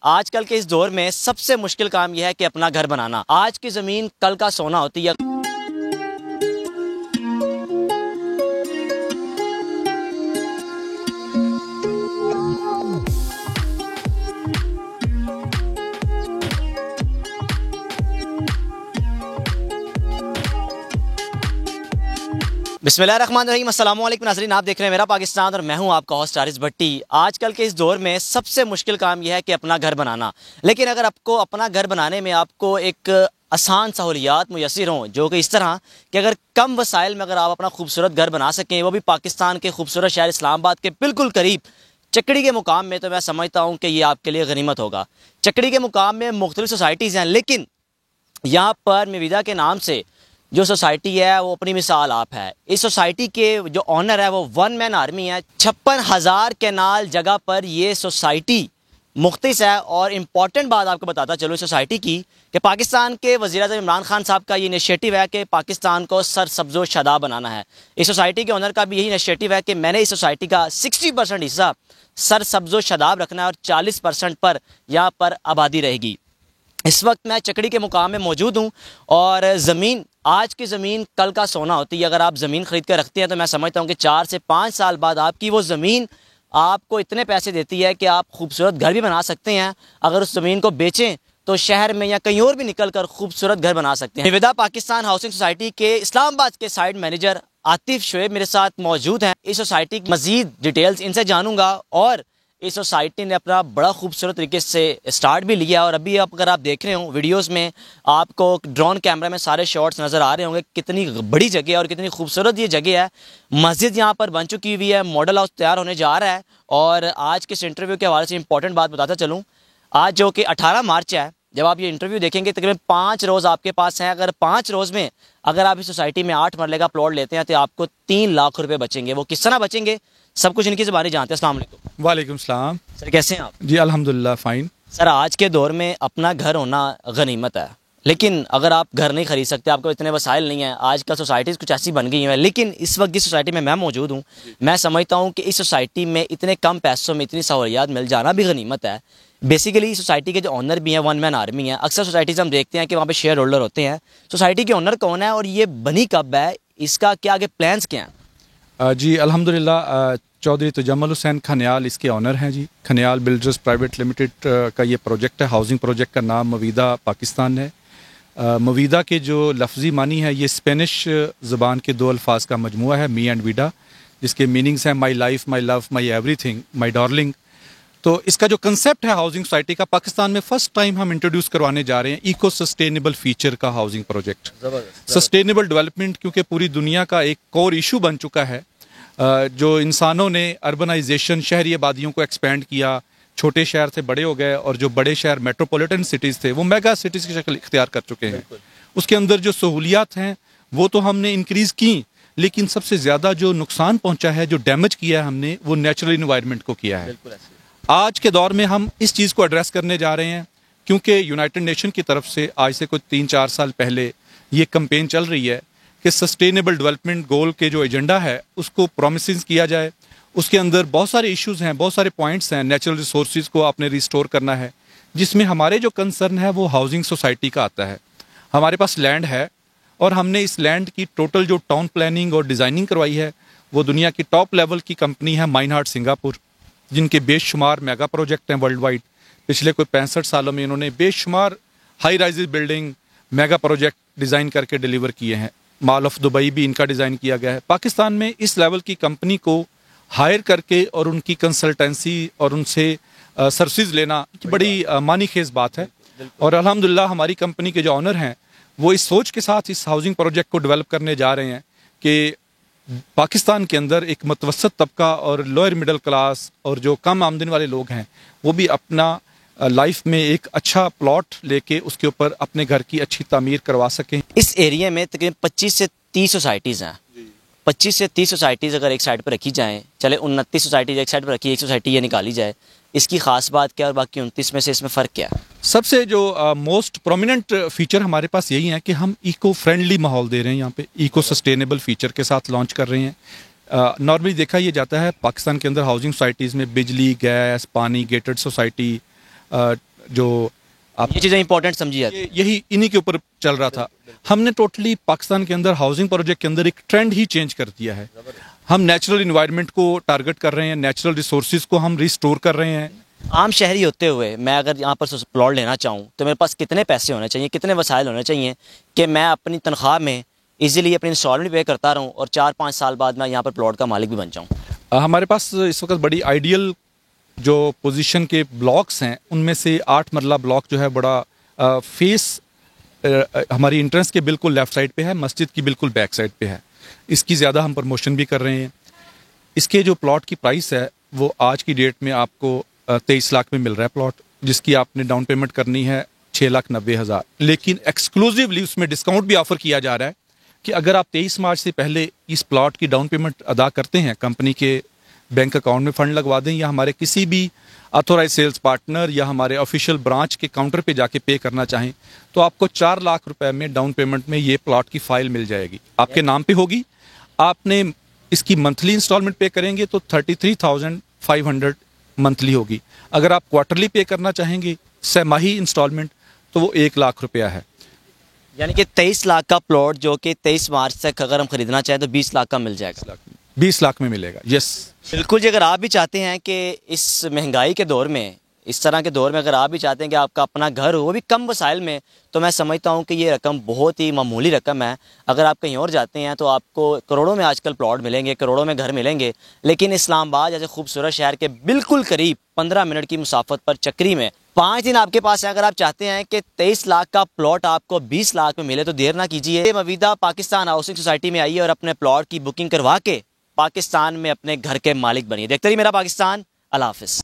आजकल के इस दौर में सबसे मुश्किल काम यह है कि अपना घर बनाना। आज की ज़मीन कल का सोना होती है। बिस्मिल्लाहिर्रहमानिर्रहीम, अस्सलाम वालेकुम नाज़रीन, आप देख रहे हैं मेरा पाकिस्तान और मैं हूं आपका होस्ट आरिस भट्टी। आजकल के इस दौर में सबसे मुश्किल काम यह है कि अपना घर बनाना। लेकिन अगर आपको अपना घर बनाने में आपको एक आसान सहूलियात मुयस्सर हों, जो कि इस तरह कि अगर कम वसाइल में अगर आप अपना खूबसूरत घर बना सकें, वो भी पाकिस्तान के खूबसूरत शहर इस्लामाबाद के बिल्कुल करीब चकड़ी के मुकाम में, तो मैं समझता हूँ कि ये आपके लिए गनीमत होगा। चकड़ी के मुकाम में मुख्तलिफ सोसाइटीज़ हैं, लेकिन यहाँ पर मवीदा के नाम से जो सोसाइटी है वो अपनी मिसाल आप है। इस सोसाइटी के जो ऑनर है वो वन मैन आर्मी है। 56,000 कैनाल जगह पर ये सोसाइटी मुख्तस है। और इम्पॉर्टेंट बात आपको बताता चलो इस सोसाइटी की कि पाकिस्तान के वज़ीर-ए-आज़म इमरान खान साहब का ये इनिशिएटिव है कि पाकिस्तान को सरसब्ज़ व शादाब बनाना है। इस सोसाइटी के ऑनर का भी यही इनिशिएटिव है कि मैंने इस सोसाइटी का 60% हिस्सा सरसब्ज़ व शादाब रखना है और 40% पर यहाँ पर आबादी रहेगी। इस वक्त मैं चकड़ी के मुकाम में मौजूद हूँ और ज़मीन, आज की ज़मीन कल का सोना होती है। अगर आप ज़मीन ख़रीद कर रखते हैं तो मैं समझता हूँ कि 4 से 5 साल बाद आपकी वो ज़मीन आपको इतने पैसे देती है कि आप खूबसूरत घर भी बना सकते हैं। अगर उस ज़मीन को बेचें तो शहर में या कहीं और भी निकल कर खूबसूरत घर बना सकते हैं। निविदा पाकिस्तान हाउसिंग सोसाइटी के इस्लामाबाद के साइट मैनेजर आतिफ शोएब मेरे साथ मौजूद हैं। इस सोसाइटी की मज़ीद डिटेल्स इनसे जानूँगा और इस सोसाइटी ने अपना बड़ा खूबसूरत तरीके से स्टार्ट भी लिया। और अभी अगर आप देख रहे हो वीडियोस में आपको ड्रोन कैमरा में सारे शॉट्स नज़र आ रहे होंगे, कितनी बड़ी जगह है और कितनी खूबसूरत ये जगह है। मस्जिद यहाँ पर बन चुकी हुई है, मॉडल हाउस तैयार होने जा रहा है। और आज के इस इंटरव्यू के हवाले से इंपॉर्टेंट बात बताता चलूँ, आज जो कि 18 मार्च है, जब आप ये इंटरव्यू देखेंगे तकरीबन 5 रोज़ आपके पास हैं। अगर 5 रोज़ में अगर आप इस सोसाइटी में 8 मरले का प्लॉट लेते हैं तो आपको 3 लाख रुपए बचेंगे। वो किस तरह बचेंगे सब कुछ इनकी ज़बानी जानते हैं। अस्सलाम वालेकुम। वालेकुम सलाम। सर कैसे हैं आप? जी अल्हम्दुलिल्लाह फ़ाइन। सर आज के दौर में अपना घर होना गनीमत है, लेकिन अगर आप घर नहीं खरीद सकते, आपको इतने वसाइल नहीं है, आजकल सोसाइटीज़ कुछ ऐसी बन गई हैं। लेकिन इस वक्त जिस सोसाइटी में मैं मौजूद हूँ, मैं समझता हूँ कि इस सोसाइटी में इतने कम पैसों में इतनी सहूलियात मिल जाना भी गनीमत है। बेसिकली इस सोसाइटी के जो ऑनर भी हैं वन मैन आर्मी है। अक्सर सोसाइटीज़ हम देखते हैं कि वहाँ पे शेयर होल्डर होते हैं। सोसाइटी के ऑनर कौन है और ये बनी कब है, इसका क्या आगे प्लान्स क्या हैं? जी अल्हम्दुलिल्लाह, चौधरी तजम्मुल हुसैन खनियाल इसके ऑनर हैं जी। खनियाल बिल्डर्स प्राइवेट लिमिटेड का ये प्रोजेक्ट है। हाउसिंग प्रोजेक्ट का नाम मवीदा पाकिस्तान है। मवीदा के जो लफ्ज़ी मानी है ये स्पेनिश ज़बान के 2 अल्फाज का मजमुआ है, मी एंड वीडा, जिसके मीनिंग्स हैं my life, my love, my everything, my darling. तो इसका जो कंसेप्ट है हाउसिंग सोसाइटी का, पाकिस्तान में फ़र्स्ट टाइम हम इंट्रोड्यूस करवाने जा रहे हैं इको सस्टेनेबल फीचर का हाउसिंग प्रोजेक्ट। सस्टेनेबल डेवलपमेंट क्योंकि पूरी दुनिया का एक कोर इशू बन चुका है। जो इंसानों ने अर्बनाइजेशन, शहरी आबादियों को एक्सपेंड किया, छोटे शहर से बड़े हो गए और जो बड़े शहर मेट्रोपॉलिटन सिटीज़ थे वो मेगा सिटीज़ की शक्ल इख्तियार कर चुके हैं। उसके अंदर जो सहूलियात हैं वो तो हमने इंक्रीज़ की, लेकिन सबसे ज़्यादा जो नुकसान पहुंचा है, जो डैमेज किया है हमने, वो नेचुरल इन्वायरमेंट को किया है। आज के दौर में हम इस चीज़ को एड्रेस करने जा रहे हैं क्योंकि यूनाइटेड नेशन की तरफ से आज से कुछ 3-4 साल पहले ये कैंपेन चल रही है कि सस्टेनेबल डेवलपमेंट गोल के जो एजेंडा है उसको प्रोमिसेस किया जाए। उसके अंदर बहुत सारे इश्यूज़ हैं, बहुत सारे पॉइंट्स हैं। नेचुरल रिसोर्सेज को आपने रिस्टोर करना है, जिसमें हमारे जो कंसर्न है वो हाउसिंग सोसाइटी का आता है। हमारे पास लैंड है और हमने इस लैंड की टोटल जो टाउन प्लानिंग और डिज़ाइनिंग करवाई है वो दुनिया की टॉप लेवल की कंपनी है माइनहार्ट सिंगापुर, जिनके बेशुमार मेगा प्रोजेक्ट हैं वर्ल्ड वाइड। पिछले कोई 65 सालों में इन्होंने बेशुमार high rises building mega project design करके डिलीवर किए हैं। मॉल ऑफ दुबई भी इनका डिज़ाइन किया गया है। पाकिस्तान में इस लेवल की कंपनी को हायर करके और उनकी कंसल्टेंसी और उनसे सर्विस लेना बड़ी मानी खेज बात है। और अल्हम्दुलिल्लाह हमारी कंपनी के जो ऑनर हैं वो इस सोच के साथ इस हाउसिंग प्रोजेक्ट को डेवलप करने जा रहे हैं कि पाकिस्तान के अंदर एक मतवसत तबका और लोअर मिडिल क्लास और जो कम आमदनी वाले लोग हैं वो भी अपना लाइफ में एक अच्छा प्लॉट लेके उसके ऊपर अपने घर की अच्छी तामीर करवा सकें। इस एरिया में तकरीबन 25 से 30 सोसाइटीज़ हैं। 25 से 30 सोसाइटीज़ अगर एक साइड पर रखी जाएँ, चले 29 सोसाइटीज़ एक साइड पर रखी, एक सोसाइटी ये निकाली जाए, इसकी खास बात क्या और बाकी 29 में से इसमें फ़र्क क्या है? सबसे जो मोस्ट प्रोमिनेंट फीचर हमारे पास यही है कि हम इको फ्रेंडली माहौल दे रहे हैं। यहाँ पे इको सस्टेनेबल फीचर के साथ लॉन्च कर रहे हैं। नॉर्मली देखा ये जाता है पाकिस्तान के अंदर हाउसिंग सोसाइटीज़ में बिजली, गैस, पानी, गेटेड सोसाइटी, जो आप ये चीज़ें इंपॉर्टेंट समझी जाती है। यही इन्हीं के ऊपर चल रहा था। हमने टोटली पाकिस्तान के अंदर हाउसिंग प्रोजेक्ट के अंदर एक ट्रेंड ही चेंज कर दिया है। हम नेचुरल इन्वायरमेंट को टारगेट कर रहे हैं, नेचुरल रिसोर्सेज को हम रिस्टोर कर रहे हैं। आम शहरी होते हुए मैं अगर यहाँ पर प्लॉट लेना चाहूँ तो मेरे पास कितने पैसे होने चाहिए, कितने वसाइल होने चाहिए कि मैं अपनी तनख्वाह में इजीली अपनी इंस्टॉलमेंट पे करता रहूँ और 4-5 साल बाद मैं यहाँ पर प्लॉट का मालिक भी बन जाऊँ? हमारे पास इस वक्त बड़ी आइडियल जो पोजीशन के ब्लॉक्स हैं उनमें से 8 मरला ब्लॉक जो है बड़ा फेस हमारी एंट्रेंस के बिल्कुल लेफ्ट साइड पे है, मस्जिद की बिल्कुल बैक साइड पे है। इसकी ज़्यादा हम प्रमोशन भी कर रहे हैं। इसके जो प्लॉट की प्राइस है वो आज की डेट में आपको 23 लाख में मिल रहा है प्लॉट, जिसकी आपने डाउन पेमेंट करनी है 6,90,000। लेकिन एक्सक्लूसिवली उसमें डिस्काउंट भी ऑफर किया जा रहा है कि अगर आप 23 मार्च से पहले इस प्लॉट की डाउन पेमेंट अदा करते हैं, कंपनी के बैंक अकाउंट में फ़ंड लगवा दें या हमारे किसी भी ऑथोराइज सेल्स पार्टनर या हमारे ऑफिशियल ब्रांच के काउंटर पे जाके पे करना चाहें, तो आपको 4 लाख रुपए में डाउन पेमेंट में ये प्लॉट की फाइल मिल जाएगी, आपके नाम पे होगी। आपने इसकी मंथली इंस्टॉलमेंट पे करेंगे तो 33,500 मंथली होगी। अगर आप क्वार्टरली पे करना चाहेंगे छमाही इंस्टॉलमेंट तो वो 1 लाख रुपया है। यानी कि 23 लाख का प्लॉट जो कि 23 मार्च तक अगर हम खरीदना चाहें तो 20 लाख का मिल जाएगा। 20 लाख में मिलेगा। यस बिल्कुल जी, अगर आप भी चाहते हैं कि इस महंगाई के दौर में, इस तरह के दौर में अगर आप भी चाहते हैं कि आपका अपना घर हो वो भी कम वसाइल में, तो मैं समझता हूँ कि ये रकम बहुत ही मामूली रकम है। अगर आप कहीं और जाते हैं तो आपको करोड़ों में आजकल प्लॉट मिलेंगे, करोड़ों में घर मिलेंगे, लेकिन इस्लामाबाद जैसे खूबसूरत शहर के बिल्कुल करीब 15 मिनट की मुसाफत पर चक्री में 5 दिन आपके पास है। अगर आप चाहते हैं कि 23 लाख का प्लॉट आपको 20 लाख में मिले तो देर ना कीजिए, मवीदा पाकिस्तान हाउसिंग सोसाइटी में आइए और अपने प्लॉट की बुकिंग करवा के पाकिस्तान में अपने घर के मालिक बनिए। देखते रहिए मेरा पाकिस्तान। अल्लाह हाफिज़।